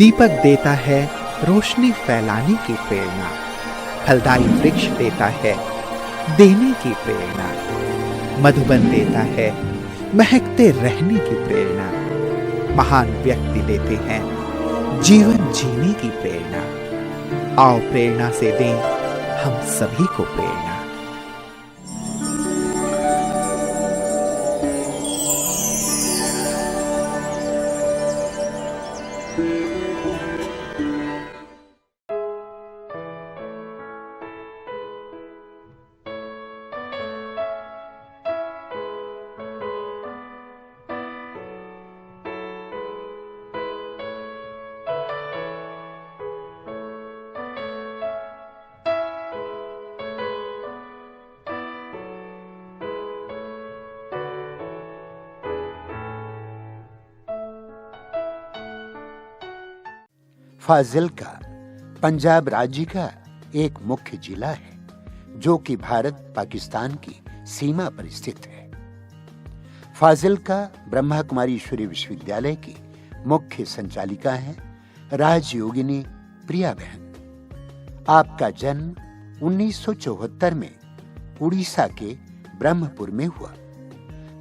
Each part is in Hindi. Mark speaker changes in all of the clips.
Speaker 1: दीपक देता है रोशनी फैलाने की प्रेरणा, फलदायी वृक्ष देता है देने की प्रेरणा, मधुबन देता है महकते रहने की प्रेरणा, महान व्यक्ति देते हैं जीवन जीने की प्रेरणा। आओ प्रेरणा से दें हम सभी को प्रेरणा।
Speaker 2: फाजिल्का पंजाब राज्य का एक मुख्य जिला है जो कि भारत पाकिस्तान की सीमा पर स्थित है। फाजिल्का ब्रह्मा कुमारी ईश्वरीय विश्वविद्यालय की मुख्य संचालिका हैं राजयोगिनी प्रिया बहन। आपका जन्म 1974 में उड़ीसा के ब्रह्मपुर में हुआ।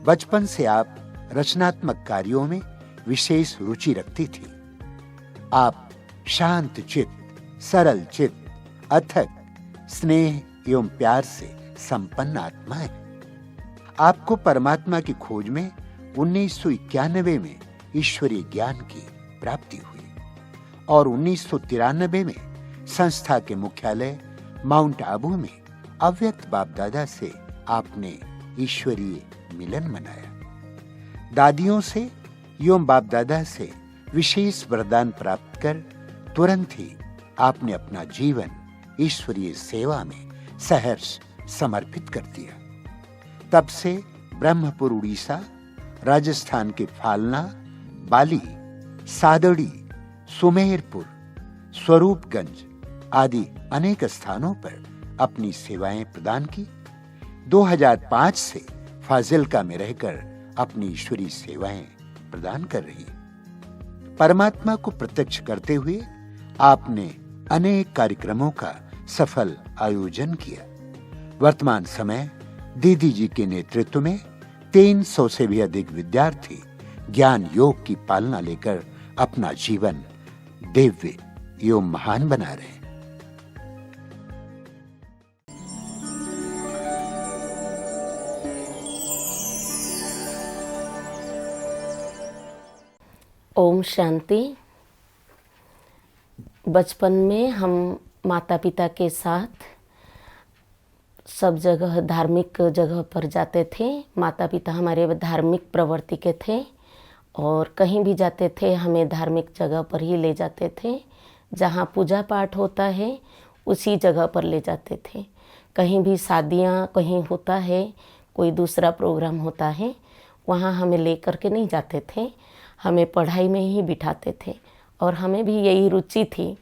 Speaker 2: बचपन से आप रचनात्मक कार्यों में विशेष रुचि रखती थी। आप शांत चित्त, सरल चित्त, अथक स्नेह एवं प्यार से संपन्न आत्मा है। आपको परमात्मा की खोज में 1991 में ईश्वरीय ज्ञान की प्राप्ति हुई और 1993 में संस्था के मुख्यालय माउंट आबू में अव्यक्त बाप दादा से आपने ईश्वरीय मिलन मनाया। दादियों से एवं बाप दादा से विशेष वरदान प्राप्त कर तुरंत ही आपने अपना जीवन ईश्वरीय सेवा में सहर्ष समर्पित कर दिया। तब से ब्रह्मपुर उड़ीसा, राजस्थान के फालना, बाली, सादड़ी, सुमेरपुर, स्वरूपगंज आदि अनेक स्थानों पर अपनी सेवाएं प्रदान की। 2005 से फाजिल्का में रहकर अपनी ईश्वरीय सेवाएं प्रदान कर रही है। परमात्मा को प्रत्यक्ष करते हुए आपने अनेक कार्यक्रमों का सफल आयोजन किया। वर्तमान समय दीदी जी के नेतृत्व में 300 से भी अधिक विद्यार्थी ज्ञान योग की पालना लेकर अपना जीवन दिव्य एवं महान बना रहे हैं।
Speaker 3: ओम शांति। बचपन में हम माता पिता के साथ सब जगह धार्मिक जगह पर जाते थे। माता पिता हमारे धार्मिक प्रवृत्ति के थे और कहीं भी जाते थे हमें धार्मिक जगह पर ही ले जाते थे। जहाँ पूजा पाठ होता है उसी जगह पर ले जाते थे। कहीं भी शादियाँ कहीं होता है, कोई दूसरा प्रोग्राम होता है, वहाँ हमें ले कर के नहीं जाते थे, हमें पढ़ाई में ही बिठाते थे। और हमें भी यही रुचि थी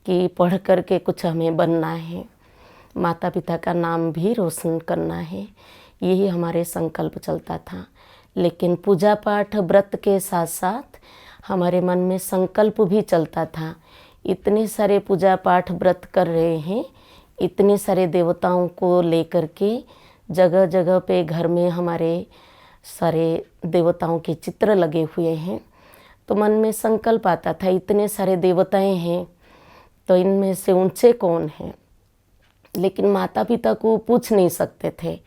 Speaker 3: कि पढ़ कर के कुछ हमें बनना है, माता पिता का नाम भी रोशन करना है, यही हमारे संकल्प चलता था। लेकिन पूजा पाठ व्रत के साथ साथ हमारे मन में संकल्प भी चलता था। इतने सारे पूजा पाठ व्रत कर रहे हैं, इतने सारे देवताओं को लेकर के जगह जगह पे घर में हमारे सारे देवताओं के चित्र लगे हुए हैं। तो मन में संकल्प आता था इतने सारे देवताएं हैं तो इनमें से ऊंचे कौन हैं। लेकिन माता पिता को पूछ नहीं सकते थे।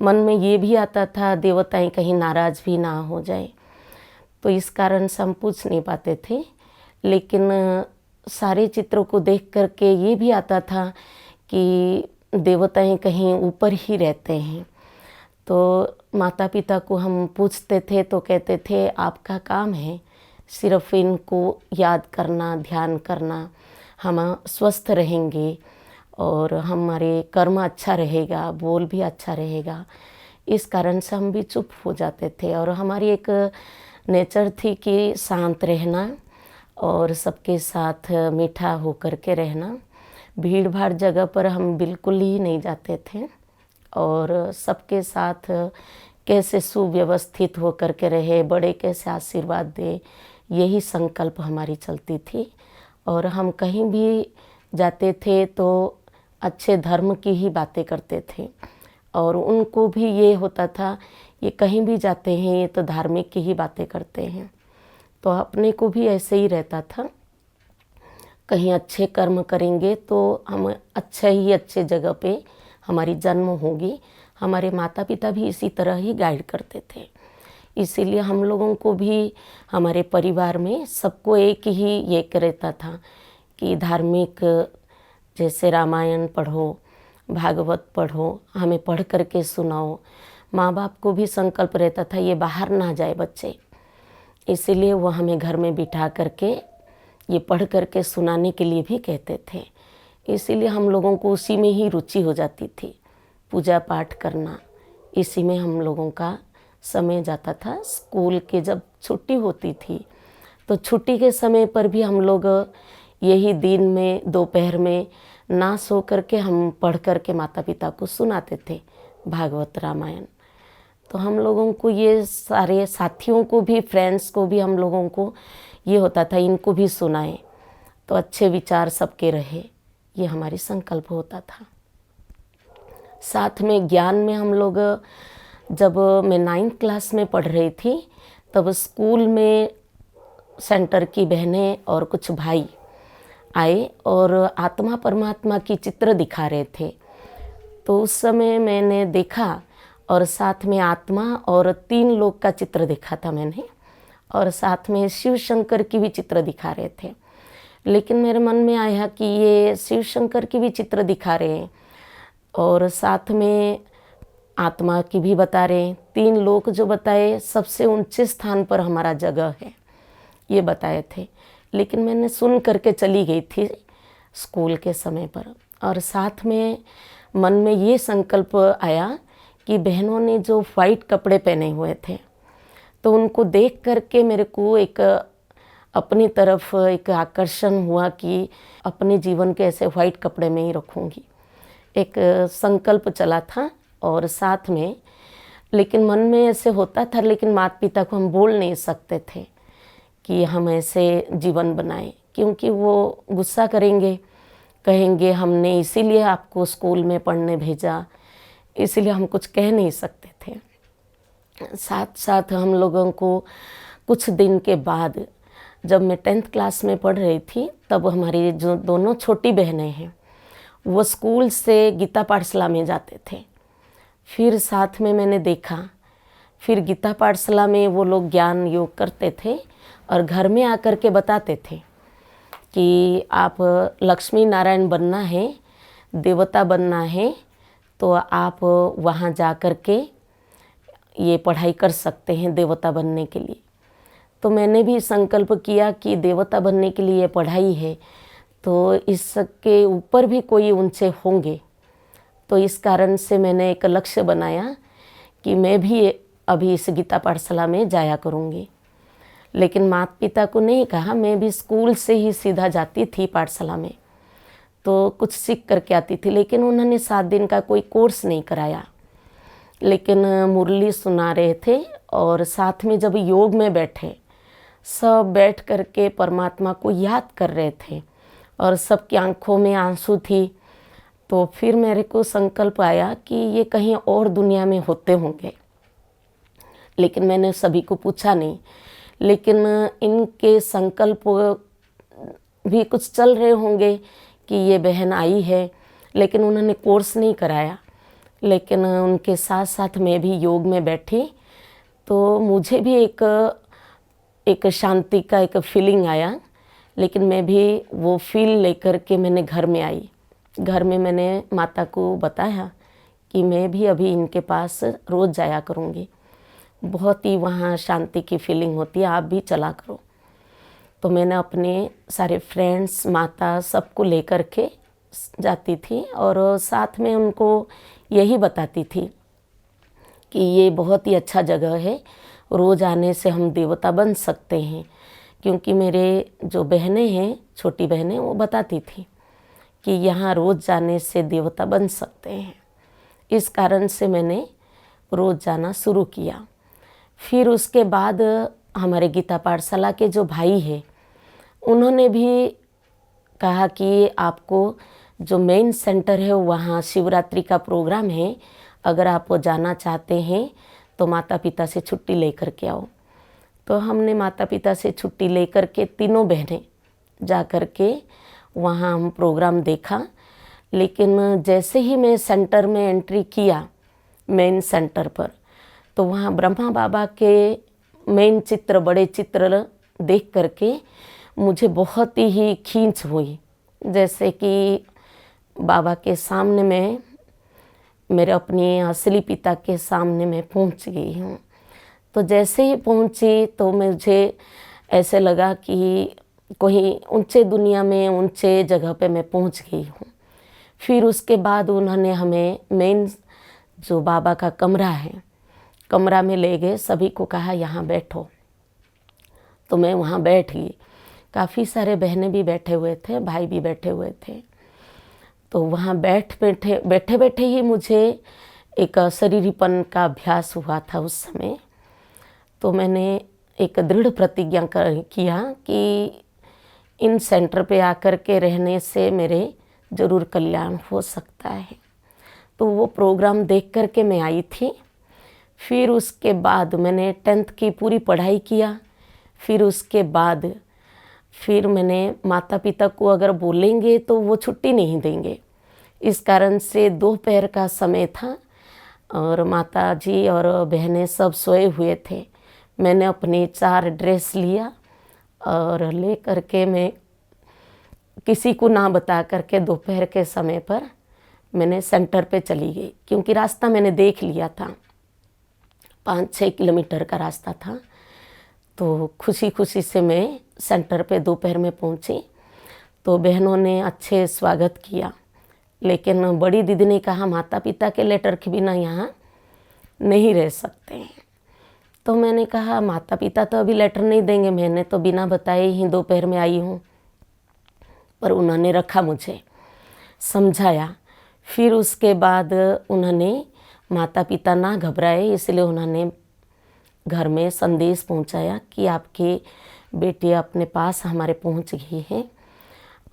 Speaker 3: मन में ये भी आता था देवताएं कहीं नाराज भी ना हो जाए, तो इस कारण से हम पूछ नहीं पाते थे। लेकिन सारे चित्रों को देख करके ये भी आता था कि देवताएं कहीं ऊपर ही रहते हैं। तो माता पिता को हम पूछते थे तो कहते थे आपका काम है सिर्फ इनको याद करना, ध्यान करना, हम स्वस्थ रहेंगे और हमारे कर्म अच्छा रहेगा, बोल भी अच्छा रहेगा। इस कारण से हम भी चुप हो जाते थे। और हमारी एक नेचर थी कि शांत रहना और सबके साथ मीठा होकर के रहना। भीड़ भाड़ जगह पर हम बिल्कुल ही नहीं जाते थे और सबके साथ कैसे सुव्यवस्थित होकर के रहे, बड़े कैसे आशीर्वाद दे, यही संकल्प हमारी चलती थी। और हम कहीं भी जाते थे तो अच्छे धर्म की ही बातें करते थे, और उनको भी ये होता था ये कहीं भी जाते हैं ये तो धार्मिक की ही बातें करते हैं। तो अपने को भी ऐसे ही रहता था, कहीं अच्छे कर्म करेंगे तो हम अच्छे जगह पे हमारी जन्म होगी। हमारे माता पिता भी इसी तरह ही गाइड करते थे, इसीलिए हम लोगों को भी हमारे परिवार में सबको एक ही ये रहता था कि धार्मिक, जैसे रामायण पढ़ो, भागवत पढ़ो, हमें पढ़ करके सुनाओ। माँ बाप को भी संकल्प रहता था ये बाहर ना जाए बच्चे, इसीलिए वो हमें घर में बिठा करके ये पढ़ करके सुनाने के लिए भी कहते थे। इसीलिए हम लोगों को उसी में ही रुचि हो जाती थी, पूजा पाठ करना, इसी में हम लोगों का समय जाता था। स्कूल के जब छुट्टी होती थी तो छुट्टी के समय पर भी हम लोग यही दिन में दोपहर में ना सो करके हम पढ़ करके माता पिता को सुनाते थे भागवत रामायण। तो हम लोगों को ये सारे साथियों को भी, फ्रेंड्स को भी हम लोगों को ये होता था इनको भी सुनाएं तो अच्छे विचार सबके रहे, ये हमारी संकल्प होता था। साथ में ज्ञान में हम लोग, जब मैं 9th क्लास में पढ़ रही थी तब स्कूल में सेंटर की बहनें और कुछ भाई आए और आत्मा परमात्मा की चित्र दिखा रहे थे। तो उस समय मैंने देखा और साथ में आत्मा और 3 लोग का चित्र देखा था मैंने, और साथ में शिव शंकर की भी चित्र दिखा रहे थे। लेकिन मेरे मन में आया कि ये शिव शंकर की भी चित्र दिखा रहे हैं और साथ में आत्मा की भी बता रहे हैं। 3 लोग जो बताए सबसे ऊंचे स्थान पर हमारा जगह है, ये बताए थे। लेकिन मैंने सुन करके चली गई थी स्कूल के समय पर, और साथ में मन में ये संकल्प आया कि बहनों ने जो वाइट कपड़े पहने हुए थे तो उनको देख करके मेरे को एक अपनी तरफ एक आकर्षण हुआ कि अपने जीवन के ऐसे वाइट कपड़े में ही रखूँगी, एक संकल्प चला था। और साथ में लेकिन मन में ऐसे होता था, लेकिन माता पिता को हम बोल नहीं सकते थे कि हम ऐसे जीवन बनाएं, क्योंकि वो गुस्सा करेंगे, कहेंगे हमने इसीलिए आपको स्कूल में पढ़ने भेजा, इसीलिए हम कुछ कह नहीं सकते थे। साथ साथ हम लोगों को कुछ दिन के बाद, जब मैं 10th क्लास में पढ़ रही थी, तब हमारी जो दोनों छोटी बहनें हैं वो स्कूल से गीता पाठशाला में जाते थे। फिर साथ में मैंने देखा, फिर गीता पाठशाला में वो लोग ज्ञान योग करते थे और घर में आकर के बताते थे कि आप लक्ष्मी नारायण बनना है, देवता बनना है, तो आप वहाँ जा कर के ये पढ़ाई कर सकते हैं देवता बनने के लिए। तो मैंने भी संकल्प किया कि देवता बनने के लिए पढ़ाई है तो इसके ऊपर भी कोई ऊंचे होंगे। तो इस कारण से मैंने एक लक्ष्य बनाया कि मैं भी अभी इस गीता पाठशाला में जाया करूँगी। लेकिन माता पिता को नहीं कहा, मैं भी स्कूल से ही सीधा जाती थी पाठशाला में, तो कुछ सीख करके आती थी। लेकिन उन्होंने 7 दिन का कोई कोर्स नहीं कराया, लेकिन मुरली सुना रहे थे और साथ में जब योग में बैठे, सब बैठ करके परमात्मा को याद कर रहे थे और सबकी आंखों में आंसू थी। तो फिर मेरे को संकल्प आया कि ये कहीं और दुनिया में होते होंगे, लेकिन मैंने सभी को पूछा नहीं। लेकिन इनके संकल्प भी कुछ चल रहे होंगे कि ये बहन आई है, लेकिन उन्होंने कोर्स नहीं कराया। लेकिन उनके साथ साथ मैं भी योग में बैठी तो मुझे भी एक शांति का एक फीलिंग आया। लेकिन मैं भी वो फील लेकर के मैंने घर में आई। घर में मैंने माता को बताया कि मैं भी अभी इनके पास रोज़ जाया करूँगी, बहुत ही वहाँ शांति की फीलिंग होती है, आप भी चला करो। तो मैंने अपने सारे फ्रेंड्स, माता, सबको लेकर के जाती थी और साथ में उनको यही बताती थी कि ये बहुत ही अच्छा जगह है, रोज़ आने से हम देवता बन सकते हैं। क्योंकि मेरे जो बहनें हैं, छोटी बहनें, वो बताती थी कि यहाँ रोज़ जाने से देवता बन सकते हैं। इस कारण से मैंने रोज़ जाना शुरू किया। फिर उसके बाद हमारे गीता पाठशाला के जो भाई हैं उन्होंने भी कहा कि आपको जो मेन सेंटर है वहाँ शिवरात्रि का प्रोग्राम है, अगर आप वो जाना चाहते हैं तो माता पिता से छुट्टी लेकर के आओ। तो हमने माता पिता से छुट्टी लेकर के तीनों बहनें जा कर के वहाँ हम प्रोग्राम देखा। लेकिन जैसे ही मैं सेंटर में एंट्री किया मेन सेंटर पर, तो वहाँ ब्रह्मा बाबा के मेन चित्र, बड़े चित्र देख करके मुझे बहुत ही खींच हुई। जैसे कि बाबा के सामने में, मेरे अपने असली पिता के सामने में पहुँच गई हूँ। तो जैसे ही पहुँची तो मुझे ऐसे लगा कि कोई ऊंचे दुनिया में, ऊंचे जगह पे मैं पहुँच गई हूँ। फिर उसके बाद उन्होंने हमें मेन जो बाबा का कमरा है, कमरा में ले गए, सभी को कहा यहाँ बैठो। तो मैं वहाँ बैठ गई। काफ़ी सारे बहनें भी बैठे हुए थे, भाई भी बैठे हुए थे। तो वहाँ बैठे बैठे ही मुझे एक शरीरीपन का अभ्यास हुआ था उस समय। तो मैंने एक दृढ़ प्रतिज्ञा किया कि इन सेंटर पे आकर के रहने से मेरे ज़रूर कल्याण हो सकता है। तो वो प्रोग्राम देख कर के मैं आई थी। फिर उसके बाद मैंने 10th की पूरी पढ़ाई किया। फिर उसके बाद फिर मैंने माता पिता को अगर बोलेंगे तो वो छुट्टी नहीं देंगे, इस कारण से दोपहर का समय था और माता जी और बहनें सब सोए हुए थे। मैंने अपनी 4 ड्रेस लिया और ले करके मैं किसी को ना बता करके दोपहर के समय पर मैंने सेंटर पे चली गई, क्योंकि रास्ता मैंने देख लिया था, 5-6 किलोमीटर का रास्ता था। तो खुशी खुशी से मैं सेंटर पे दोपहर में पहुंची। तो बहनों ने अच्छे स्वागत किया, लेकिन बड़ी दीदी ने कहा माता पिता के लेटर के बिना यहाँ नहीं रह सकते हैं। तो मैंने कहा माता पिता तो अभी लेटर नहीं देंगे, मैंने तो बिना बताए ही दोपहर में आई हूँ। पर उन्होंने रखा, मुझे समझाया। फिर उसके बाद उन्होंने माता पिता ना घबराए, इसलिए उन्होंने घर में संदेश पहुंचाया कि आपकी बेटी अपने पास हमारे पहुंच गई है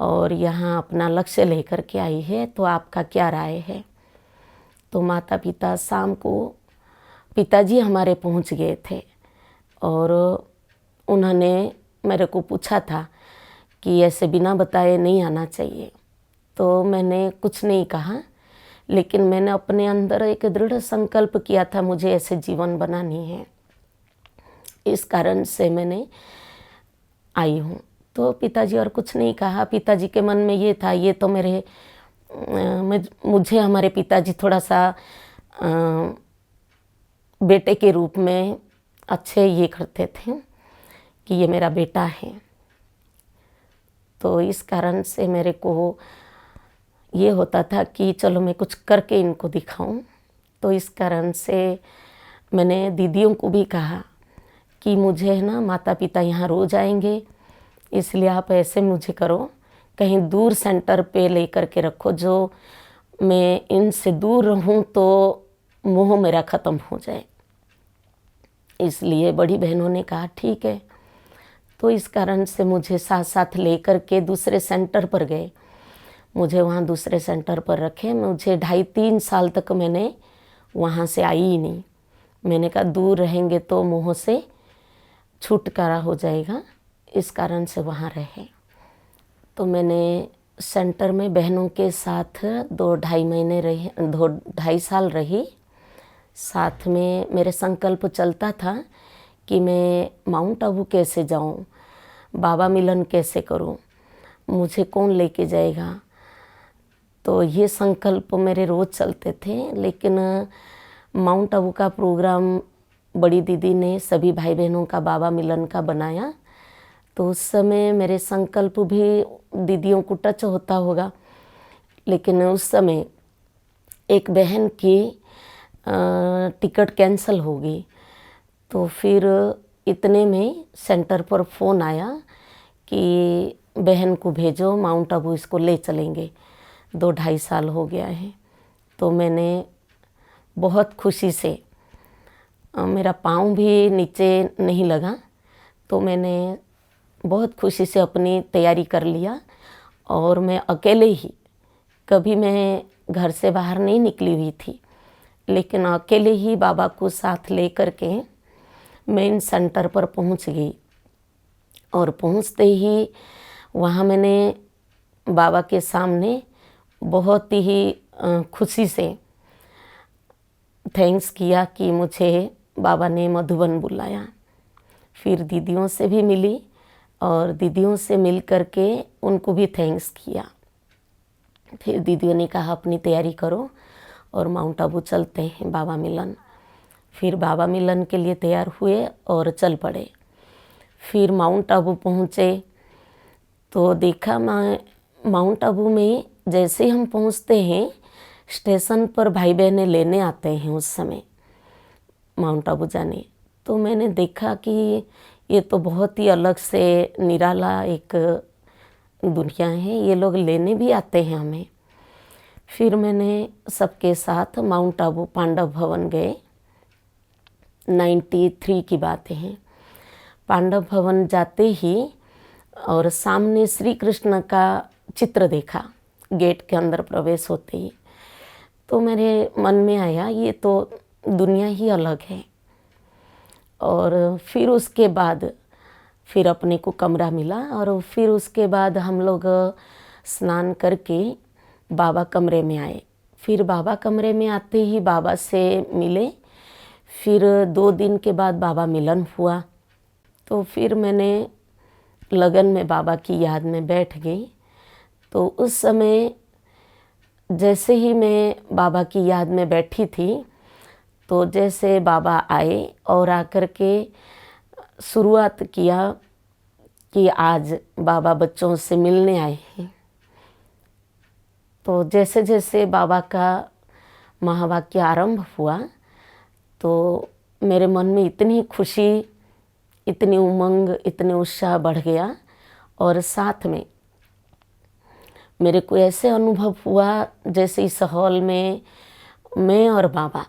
Speaker 3: और यहाँ अपना लक्ष्य लेकर के आई है, तो आपका क्या राय है। तो माता पिता शाम को, पिताजी हमारे पहुंच गए थे और उन्होंने मेरे को पूछा था कि ऐसे बिना बताए नहीं आना चाहिए। तो मैंने कुछ नहीं कहा, लेकिन मैंने अपने अंदर एक दृढ़ संकल्प किया था, मुझे ऐसे जीवन बनानी है, इस कारण से मैंने आई हूँ। तो पिताजी और कुछ नहीं कहा। पिताजी के मन में ये था, ये तो मुझे हमारे पिताजी थोड़ा सा बेटे के रूप में अच्छे ये करते थे कि ये मेरा बेटा है। तो इस कारण से मेरे को ये होता था कि चलो मैं कुछ करके इनको दिखाऊं। तो इस कारण से मैंने दीदियों को भी कहा कि मुझे है ना, माता पिता यहाँ रोज आएंगे, इसलिए आप ऐसे मुझे करो, कहीं दूर सेंटर पे लेकर के रखो, जो मैं इनसे दूर रहूँ तो मोह मेरा ख़त्म हो जाए। इसलिए बड़ी बहनों ने कहा ठीक है। तो इस कारण से मुझे साथ साथ लेकर के दूसरे सेंटर पर गए, मुझे वहाँ दूसरे सेंटर पर रखे। मुझे 2.5-3 साल तक मैंने वहाँ से आई ही नहीं। मैंने कहा दूर रहेंगे तो मोह से छुटकारा हो जाएगा, इस कारण से वहाँ रहे। तो मैंने सेंटर में बहनों के साथ 2-2.5 महीने रही, 2-2.5 साल रही। साथ में मेरे संकल्प चलता था कि मैं माउंट आबू कैसे जाऊं, बाबा मिलन कैसे करूं, मुझे कौन लेके जाएगा। तो ये संकल्प मेरे रोज़ चलते थे। लेकिन माउंट आबू का प्रोग्राम बड़ी दीदी ने सभी भाई बहनों का बाबा मिलन का बनाया, तो उस समय मेरे संकल्प भी दीदियों को टच होता होगा। लेकिन उस समय एक बहन की टिकट कैंसिल हो गई। तो फिर इतने में सेंटर पर फ़ोन आया कि बहन को भेजो, माउंट आबू इसको ले चलेंगे, 2-2.5 साल हो गया है। तो मैंने बहुत खुशी से, मेरा पाँव भी नीचे नहीं लगा, तो मैंने बहुत खुशी से अपनी तैयारी कर लिया और मैं अकेले ही, कभी मैं घर से बाहर नहीं निकली हुई थी, लेकिन अकेले ही बाबा को साथ ले कर के मेन सेंटर पर पहुंच गई। और पहुंचते ही वहाँ मैंने बाबा के सामने बहुत ही खुशी से थैंक्स किया कि मुझे बाबा ने मधुबन बुलाया। फिर दीदियों से भी मिली और दीदियों से मिल कर के उनको भी थैंक्स किया। फिर दीदियों ने कहा अपनी तैयारी करो और माउंट आबू चलते हैं बाबा मिलन। फिर बाबा मिलन के लिए तैयार हुए और चल पड़े। फिर माउंट आबू पहुँचे तो देखा माउंट आबू में जैसे हम पहुँचते हैं स्टेशन पर भाई बहनें लेने आते हैं उस समय माउंट आबू जाने। तो मैंने देखा कि ये तो बहुत ही अलग से निराला एक दुनिया है, ये लोग लेने भी आते हैं हमें। फिर मैंने सबके साथ माउंट आबू पांडव भवन गए। 93 की बातें हैं। पांडव भवन जाते ही और सामने श्री कृष्ण का चित्र देखा गेट के अंदर प्रवेश होते ही। तो मेरे मन में आया ये तो दुनिया ही अलग है। और फिर उसके बाद फिर अपने को कमरा मिला और फिर उसके बाद हम लोग स्नान करके बाबा कमरे में आए। फिर बाबा कमरे में आते ही बाबा से मिले। फिर 2 दिन के बाद बाबा मिलन हुआ। तो फिर मैंने लगन में बाबा की याद में बैठ गई। तो उस समय जैसे ही मैं बाबा की याद में बैठी थी तो जैसे बाबा आए और आकर के शुरुआत किया कि आज बाबा बच्चों से मिलने आए हैं। तो जैसे जैसे बाबा का महावाक्य आरंभ हुआ तो मेरे मन में इतनी खुशी, इतनी उमंग, इतने उत्साह बढ़ गया। और साथ में मेरे को ऐसे अनुभव हुआ जैसे इस हॉल में मैं और बाबा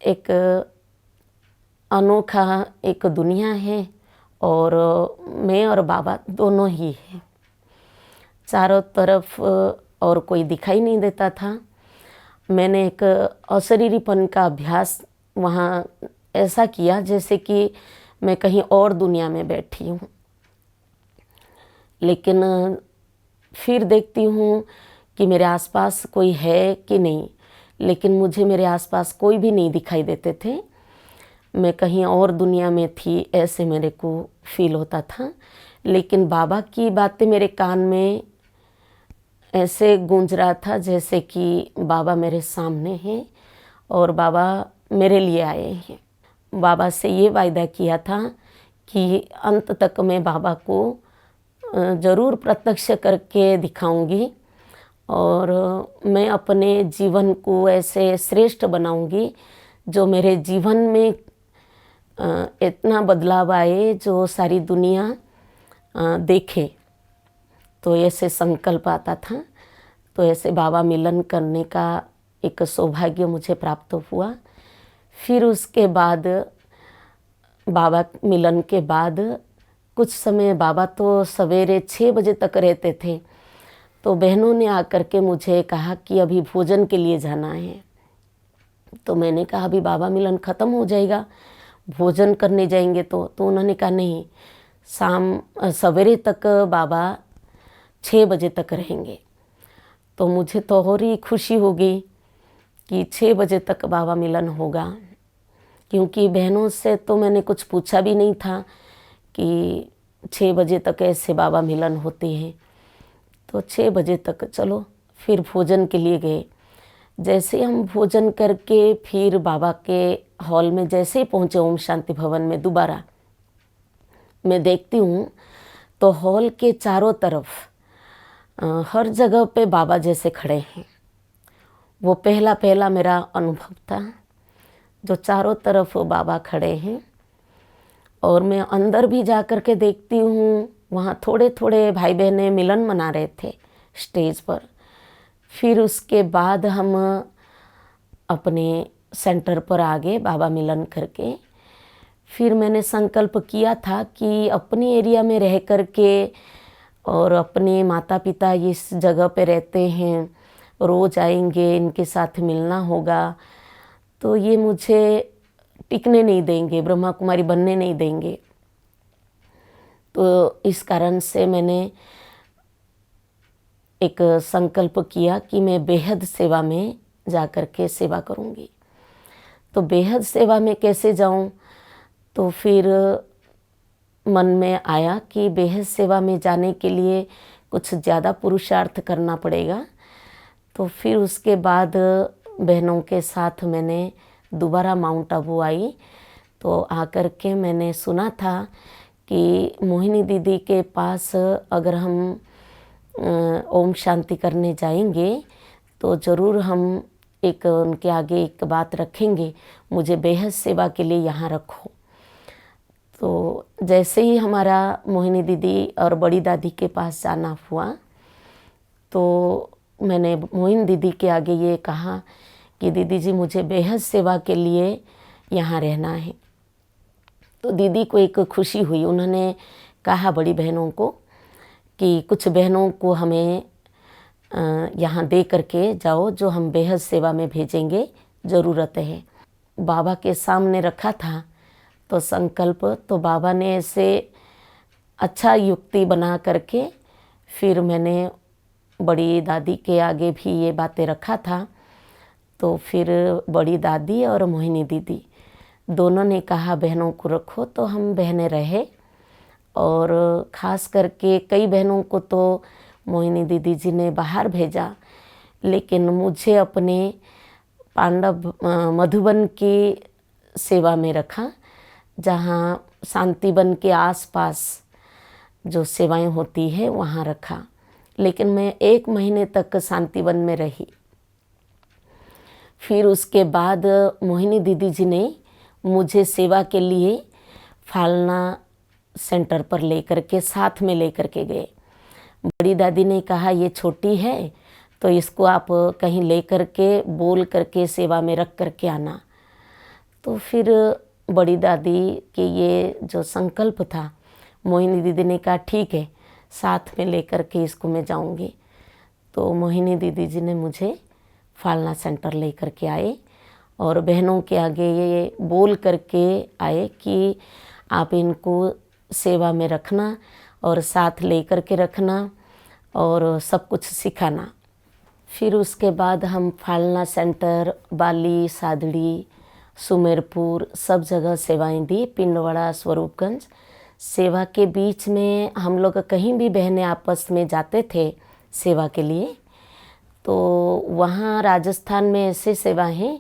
Speaker 3: एक अनोखा एक दुनिया है और मैं और बाबा दोनों ही हैं। चारों तरफ और कोई दिखाई नहीं देता था। मैंने एक अशरीरीपन का अभ्यास वहाँ ऐसा किया जैसे कि मैं कहीं और दुनिया में बैठी हूँ। लेकिन फिर देखती हूँ कि मेरे आसपास कोई है कि नहीं, लेकिन मुझे मेरे आसपास कोई भी नहीं दिखाई देते थे। मैं कहीं और दुनिया में थी ऐसे मेरे को फील होता था। लेकिन बाबा की बातें मेरे कान में ऐसे गूंज रहा था जैसे कि बाबा मेरे सामने हैं और बाबा मेरे लिए आए हैं। बाबा से ये वायदा किया था कि अंत तक मैं बाबा को ज़रूर प्रत्यक्ष करके दिखाऊंगी और मैं अपने जीवन को ऐसे श्रेष्ठ बनाऊंगी जो मेरे जीवन में इतना बदलाव आए जो सारी दुनिया देखे। तो ऐसे संकल्प आता था। तो ऐसे बाबा मिलन करने का एक सौभाग्य मुझे प्राप्त हुआ। फिर उसके बाद बाबा मिलन के बाद कुछ समय बाबा तो सवेरे 6 बजे तक रहते थे। तो बहनों ने आकर के मुझे कहा कि अभी भोजन के लिए जाना है। तो मैंने कहा अभी बाबा मिलन ख़त्म हो जाएगा, भोजन करने जाएंगे। तो उन्होंने कहा नहीं, सवेरे तक बाबा 6 बजे तक रहेंगे। तो मुझे तो और ही खुशी हो गई कि 6 बजे तक बाबा मिलन होगा, क्योंकि बहनों से तो मैंने कुछ पूछा भी नहीं था कि 6 बजे तक ऐसे बाबा मिलन होते हैं। तो 6 बजे तक चलो फिर भोजन के लिए गए। जैसे हम भोजन करके फिर बाबा के हॉल में जैसे ही पहुँचे ओम शांति भवन में दोबारा, मैं देखती हूँ तो हॉल के चारों तरफ हर जगह पे बाबा जैसे खड़े हैं। वो पहला मेरा अनुभव था, जो चारों तरफ बाबा खड़े हैं। और मैं अंदर भी जा कर के देखती हूँ, वहाँ थोड़े थोड़े भाई बहनें मिलन मना रहे थे स्टेज पर। फिर उसके बाद हम अपने सेंटर पर आ गए बाबा मिलन करके। फिर मैंने संकल्प किया था कि अपनी एरिया में रह कर के और अपने माता पिता इस जगह पे रहते हैं, रोज़ आएंगे, इनके साथ मिलना होगा, तो ये मुझे टिकने नहीं देंगे, ब्रह्मा कुमारी बनने नहीं देंगे। तो इस कारण से मैंने एक संकल्प किया कि मैं बेहद सेवा में जा कर के सेवा करूँगी। तो बेहद सेवा में कैसे जाऊँ, तो फिर मन में आया कि बेहद सेवा में जाने के लिए कुछ ज़्यादा पुरुषार्थ करना पड़ेगा। तो फिर उसके बाद बहनों के साथ मैंने दोबारा माउंट आबू आई। तो आकर के मैंने सुना था कि मोहिनी दीदी के पास अगर हम ओम शांति करने जाएंगे तो ज़रूर हम एक उनके आगे एक बात रखेंगे, मुझे बेहद सेवा के लिए यहाँ रखो। तो जैसे ही हमारा मोहिनी दीदी और बड़ी दादी के पास जाना हुआ, तो मैंने मोहिनी दीदी के आगे ये कहा कि दीदी जी मुझे बेहद सेवा के लिए यहाँ रहना है। तो दीदी को एक खुशी हुई, उन्होंने कहा बड़ी बहनों को कि कुछ बहनों को हमें यहाँ दे करके जाओ जो हम बेहद सेवा में भेजेंगे, ज़रूरत है। बाबा के सामने रखा था तो संकल्प, तो बाबा ने ऐसे अच्छा युक्ति बना करके फिर मैंने बड़ी दादी के आगे भी ये बातें रखा था। तो फिर बड़ी दादी और मोहिनी दीदी दोनों ने कहा बहनों को रखो, तो हम बहनें रहे। और ख़ास करके कई बहनों को तो मोहिनी दीदी जी ने बाहर भेजा, लेकिन मुझे अपने पांडव मधुबन की सेवा में रखा, जहाँ शांतिवन के आसपास जो सेवाएं होती है वहाँ रखा। लेकिन मैं 1 महीने तक शांतिवन में रही। फिर उसके बाद मोहिनी दीदी जी ने मुझे सेवा के लिए फालना सेंटर पर लेकर के साथ में लेकर के गए। बड़ी दादी ने कहा ये छोटी है तो इसको आप कहीं लेकर के बोल करके सेवा में रख करके आना। तो फिर बड़ी दादी के ये जो संकल्प था, मोहिनी दीदी ने कहा ठीक है, साथ में लेकर के इसको मैं जाऊंगी। तो मोहिनी दीदी जी ने मुझे फालना सेंटर लेकर के आए और बहनों के आगे ये बोल करके आए कि आप इनको सेवा में रखना और साथ लेकर के रखना और सब कुछ सिखाना। फिर उसके बाद हम फालना सेंटर, बाली, सादड़ी, सुमेरपुर सब जगह सेवाएं दी, पिंडवाड़ा, स्वरूपगंज। सेवा के बीच में हम लोग कहीं भी बहनें आपस में जाते थे सेवा के लिए, तो वहाँ राजस्थान में ऐसे सेवा हैं,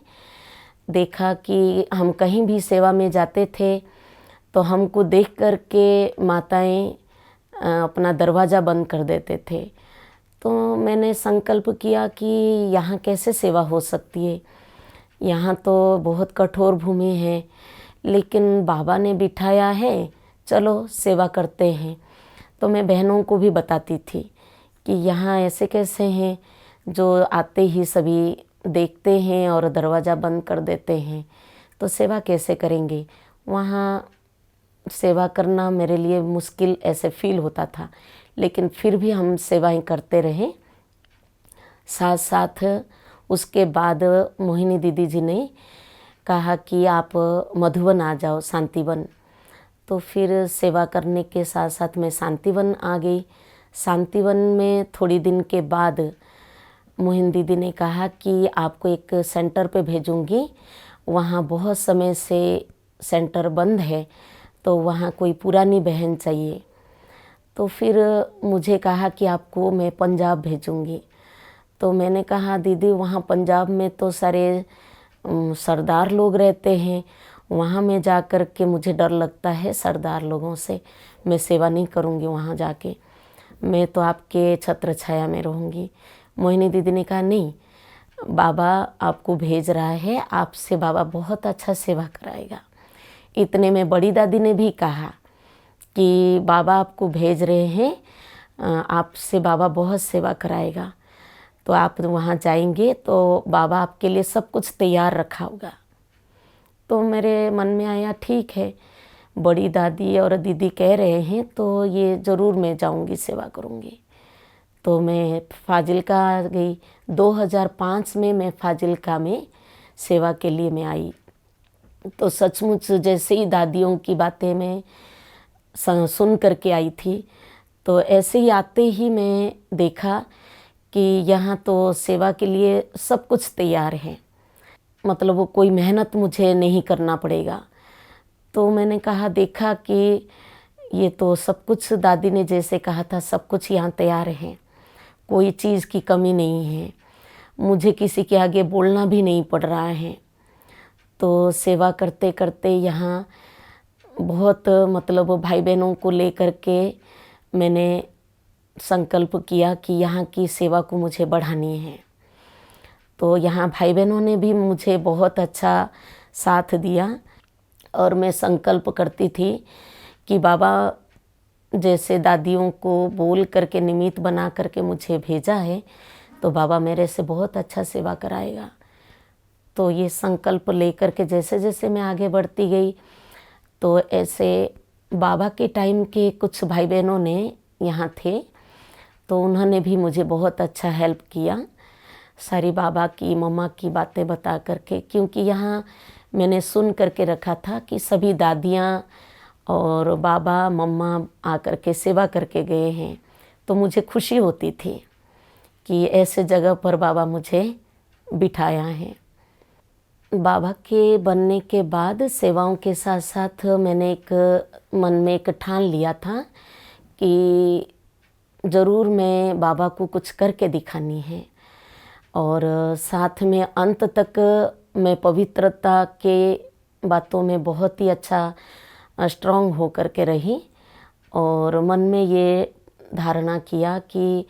Speaker 3: देखा कि हम कहीं भी सेवा में जाते थे तो हमको देख कर के माताएं अपना दरवाज़ा बंद कर देते थे। तो मैंने संकल्प किया कि यहाँ कैसे सेवा हो सकती है, यहाँ तो बहुत कठोर भूमि है, लेकिन बाबा ने बिठाया है, चलो सेवा करते हैं। तो मैं बहनों को भी बताती थी कि यहाँ ऐसे कैसे हैं जो आते ही सभी देखते हैं और दरवाज़ा बंद कर देते हैं, तो सेवा कैसे करेंगे। वहाँ सेवा करना मेरे लिए मुश्किल ऐसे फील होता था, लेकिन फिर भी हम सेवाएं करते रहे। साथ साथ उसके बाद मोहिनी दीदी जी ने कहा कि आप मधुबन आ जाओ, शांतिवन। तो फिर सेवा करने के साथ साथ मैं शांतिवन आ गई। शांतिवन में थोड़ी दिन के बाद मोहिनी दीदी ने कहा कि आपको एक सेंटर पे भेजूंगी, वहाँ बहुत समय से सेंटर बंद है, तो वहाँ कोई पुरानी बहन चाहिए। तो फिर मुझे कहा कि आपको मैं पंजाब भेजूंगी। तो मैंने कहा दीदी वहाँ पंजाब में तो सारे सरदार लोग रहते हैं, वहाँ में जा कर के मुझे डर लगता है सरदार लोगों से, मैं सेवा नहीं करूँगी वहाँ जाके, मैं तो आपके छत्र छाया में रहूँगी। मोहिनी दीदी ने कहा नहीं, बाबा आपको भेज रहा है, आपसे बाबा बहुत अच्छा सेवा कराएगा। इतने में बड़ी दादी ने भी कहा कि बाबा आपको भेज रहे हैं, आपसे बाबा बहुत सेवा कराएगा, तो आप वहाँ जाएंगे तो बाबा आपके लिए सब कुछ तैयार रखा होगा। तो मेरे मन में आया ठीक है, बड़ी दादी और दीदी कह रहे हैं तो ये ज़रूर मैं जाऊंगी, सेवा करूंगी। तो मैं फाजिल्का गई। 2005 में मैं फाजिल्का में सेवा के लिए मैं आई। तो सचमुच जैसे ही दादियों की बातें मैं सुन करके आई थी, तो ऐसे ही आते ही मैं देखा कि यहाँ तो सेवा के लिए सब कुछ तैयार है, मतलब वो कोई मेहनत मुझे नहीं करना पड़ेगा। तो मैंने कहा, देखा कि ये तो सब कुछ दादी ने जैसे कहा था सब कुछ यहाँ तैयार है, कोई चीज़ की कमी नहीं है, मुझे किसी के आगे बोलना भी नहीं पड़ रहा है। तो सेवा करते करते यहाँ बहुत मतलब भाई बहनों को लेकर के मैंने संकल्प किया कि यहाँ की सेवा को मुझे बढ़ानी है। तो यहाँ भाई बहनों ने भी मुझे बहुत अच्छा साथ दिया और मैं संकल्प करती थी कि बाबा जैसे दादियों को बोल करके निमित्त बना करके मुझे भेजा है, तो बाबा मेरे से बहुत अच्छा सेवा कराएगा। तो ये संकल्प लेकर के जैसे जैसे मैं आगे बढ़ती गई, तो ऐसे बाबा के टाइम के कुछ भाई बहनों ने यहाँ थे, तो उन्होंने भी मुझे बहुत अच्छा हेल्प किया, सारी बाबा की मम्मा की बातें बता करके। क्योंकि यहाँ मैंने सुन करके रखा था कि सभी दादियाँ और बाबा मम्मा आकर के सेवा करके गए हैं, तो मुझे खुशी होती थी कि ऐसे जगह पर बाबा मुझे बिठाया है। बाबा के बनने के बाद सेवाओं के साथ साथ मैंने एक मन में एक ठान लिया था कि ज़रूर मैं बाबा को कुछ करके दिखानी है। और साथ में अंत तक मैं पवित्रता के बातों में बहुत ही अच्छा स्ट्रांग हो कर के रही और मन में ये धारणा किया कि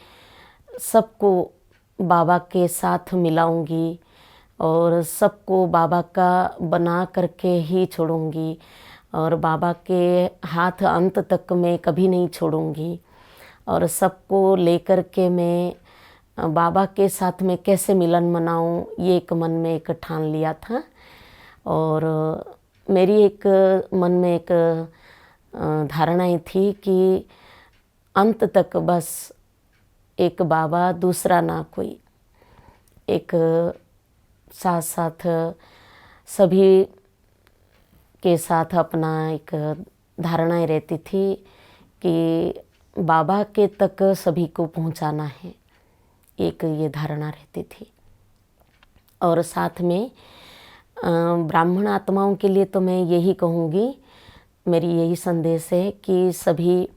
Speaker 3: सबको बाबा के साथ मिलाऊंगी और सबको बाबा का बना करके ही छोड़ूंगी और बाबा के हाथ अंत तक मैं कभी नहीं छोड़ूंगी और सबको लेकर के मैं बाबा के साथ में कैसे मिलन मनाऊं, ये एक मन में एक ठान लिया था। और मेरी एक मन में एक धारणाएं थी कि अंत तक बस एक बाबा दूसरा ना कोई, एक साथ साथ सभी के साथ अपना एक धारणाएं रहती थी कि बाबा के तक सभी को पहुंचाना है, एक ये धारणा रहती थी। और साथ में ब्राह्मण आत्माओं के लिए तो मैं यही कहूँगी, मेरी यही संदेश है कि सभी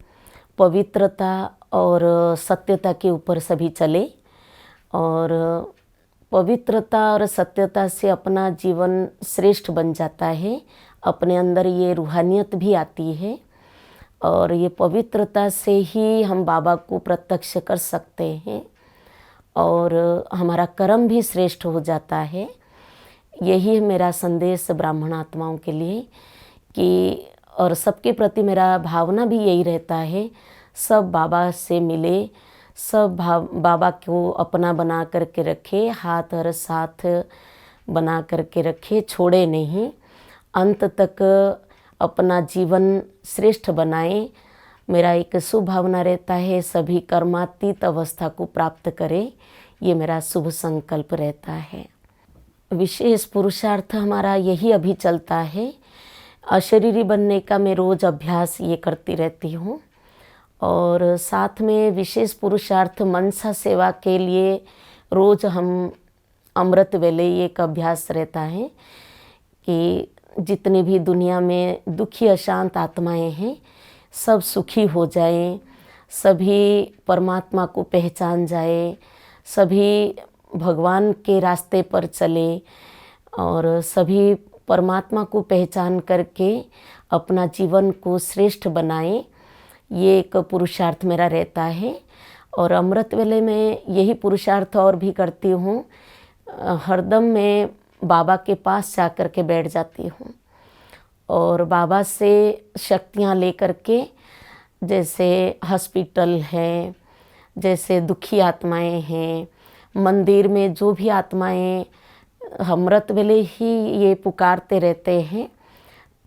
Speaker 3: पवित्रता और सत्यता के ऊपर सभी चले और पवित्रता और सत्यता से अपना जीवन श्रेष्ठ बन जाता है, अपने अंदर ये रूहानियत भी आती है और ये पवित्रता से ही हम बाबा को प्रत्यक्ष कर सकते हैं और हमारा कर्म भी श्रेष्ठ हो जाता है। यही है मेरा संदेश ब्राह्मण आत्माओं के लिए कि और सबके प्रति मेरा भावना भी यही रहता है, सब बाबा से मिले, सब बाबा को अपना बना करके रखे, हाथ और साथ बना करके रखे, छोड़े नहीं, अंत तक अपना जीवन श्रेष्ठ बनाए। मेरा एक शुभ भावना रहता है सभी कर्मातीत अवस्था को प्राप्त करें, ये मेरा शुभ संकल्प रहता है। विशेष पुरुषार्थ हमारा यही अभी चलता है, अशरीरी बनने का मैं रोज़ अभ्यास ये करती रहती हूँ और साथ में विशेष पुरुषार्थ मनसा सेवा के लिए रोज़ हम अमृत वेले ये एक अभ्यास रहता है कि जितने भी दुनिया में दुखी अशांत आत्माएं हैं सब सुखी हो जाएं, सभी परमात्मा को पहचान जाए, सभी भगवान के रास्ते पर चले और सभी परमात्मा को पहचान करके अपना जीवन को श्रेष्ठ बनाए, ये एक पुरुषार्थ मेरा रहता है। और अमृत वेले में यही पुरुषार्थ और भी करती हूँ, हरदम मैं बाबा के पास जा कर के बैठ जाती हूँ और बाबा से शक्तियाँ लेकर के, जैसे हॉस्पिटल है, जैसे दुखी आत्माएं हैं, मंदिर में जो भी आत्माएं अमृत वेले ही ये पुकारते रहते हैं,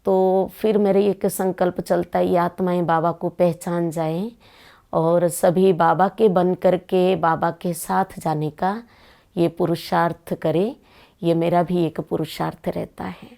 Speaker 3: तो फिर मेरे एक संकल्प चलता है, ये आत्माएं बाबा को पहचान जाएं और सभी बाबा के बन करके बाबा के साथ जाने का ये पुरुषार्थ करे। ये मेरा भी एक पुरुषार्थ रहता है।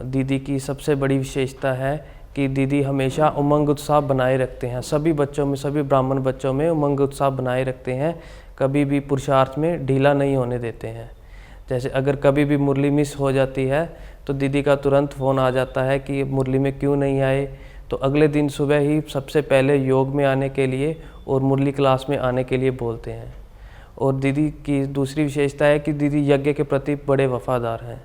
Speaker 4: दीदी की सबसे बड़ी विशेषता है कि दीदी हमेशा उमंग उत्साह बनाए रखते हैं। सभी बच्चों में, सभी ब्राह्मण बच्चों में उमंग उत्साह बनाए रखते हैं। कभी भी पुरुषार्थ में ढीला नहीं होने देते हैं। जैसे अगर कभी भी मुरली मिस हो जाती है तो दीदी का तुरंत फ़ोन आ जाता है कि मुरली में क्यों नहीं आए। तो अगले दिन सुबह ही सबसे पहले योग में आने के लिए और मुरली क्लास में आने के लिए बोलते हैं। और दीदी की दूसरी विशेषता है कि दीदी यज्ञ के प्रति बड़े वफादार हैं।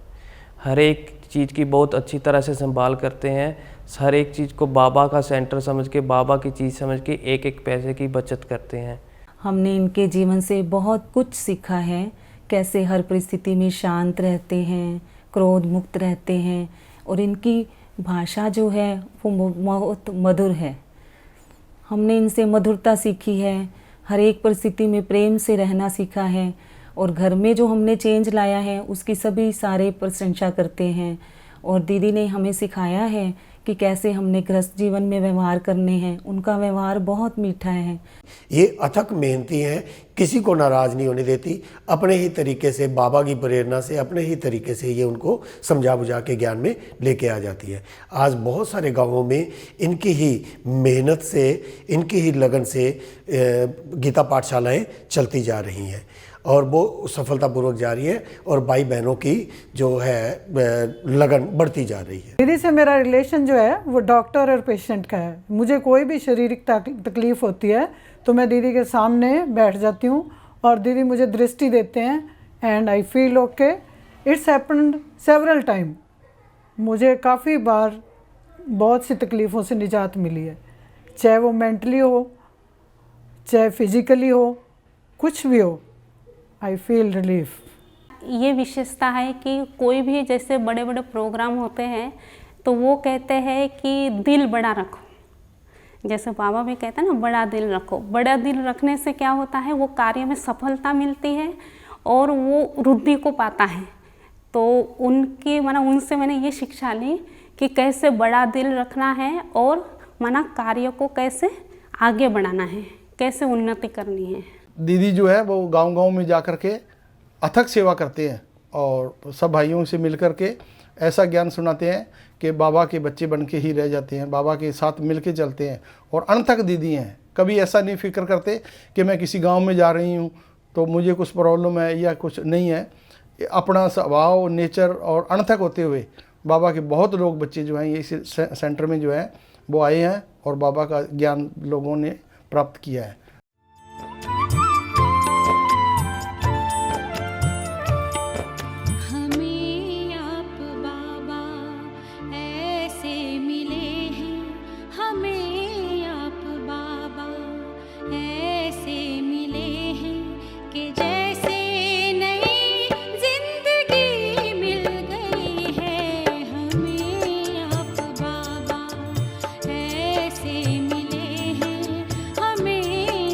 Speaker 4: हर एक चीज़ की बहुत अच्छी तरह से संभाल करते हैं। हर एक चीज़ को बाबा का सेंटर समझ के, बाबा की चीज़ समझ के एक एक पैसे की बचत करते हैं।
Speaker 5: हमने इनके जीवन से बहुत कुछ सीखा है, कैसे हर परिस्थिति में शांत रहते हैं, क्रोध मुक्त रहते हैं। और इनकी भाषा जो है वो बहुत मधुर है। हमने इनसे मधुरता सीखी है, हर एक परिस्थिति में प्रेम से रहना सीखा है। और घर में जो हमने चेंज लाया है उसकी सभी सारे प्रशंसा करते हैं। और दीदी ने हमें सिखाया है कि कैसे हमने गृहस्थ जीवन में व्यवहार करने हैं। उनका व्यवहार बहुत मीठा है।
Speaker 6: ये अथक मेहनती हैं, किसी को नाराज़ नहीं होने देती। अपने ही तरीके से, बाबा की प्रेरणा से, अपने ही तरीके से ये उनको समझा बुझा के ज्ञान में लेके आ जाती है। आज बहुत सारे गांवों में इनकी ही मेहनत से, इनकी ही लगन से गीता पाठशालाएँ चलती जा रही हैं और वो सफलतापूर्वक जा रही है और भाई बहनों की जो है लगन बढ़ती जा रही है।
Speaker 7: दीदी से मेरा रिलेशन जो है वो डॉक्टर और पेशेंट का है। मुझे कोई भी शारीरिक तकलीफ होती है तो मैं दीदी के सामने बैठ जाती हूँ और दीदी मुझे दृष्टि देते हैं and I feel okay. It's happened several time. मुझे काफ़ी बार बहुत सी तकलीफ़ों से निजात मिली है, चाहे वो मेंटली हो, चाहे फिजिकली हो, कुछ भी हो। I feel relief.
Speaker 8: ये विशेषता है कि कोई भी जैसे बड़े बड़े प्रोग्राम होते हैं तो वो कहते हैं कि दिल बड़ा रखो। जैसे बाबा भी कहते हैं ना, बड़ा दिल रखो। बड़ा दिल रखने से क्या होता है, वो कार्य में सफलता मिलती है और वो वृद्धि को पाता है। तो उनकी उनसे मैंने ये शिक्षा ली कि कैसे बड़ा दिल रखना है और कार्य को कैसे आगे बढ़ाना है, कैसे उन्नति करनी है।
Speaker 9: दीदी जो है वो गांव-गांव में जा कर के अथक सेवा करते हैं और सब भाइयों से मिल कर के ऐसा ज्ञान सुनाते हैं कि बाबा के बच्चे बन के ही रह जाते हैं, बाबा के साथ मिल के चलते हैं। और अनथक दीदी हैं, कभी ऐसा नहीं फिक्र करते कि मैं किसी गांव में जा रही हूं तो मुझे कुछ प्रॉब्लम है या कुछ नहीं है। अपना स्वभाव, नेचर और अनथक होते हुए बाबा के बहुत लोग बच्चे जो हैं ये सेंटर में जो है वो आए हैं और बाबा का ज्ञान लोगों ने प्राप्त किया है।
Speaker 10: हमें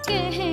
Speaker 10: कह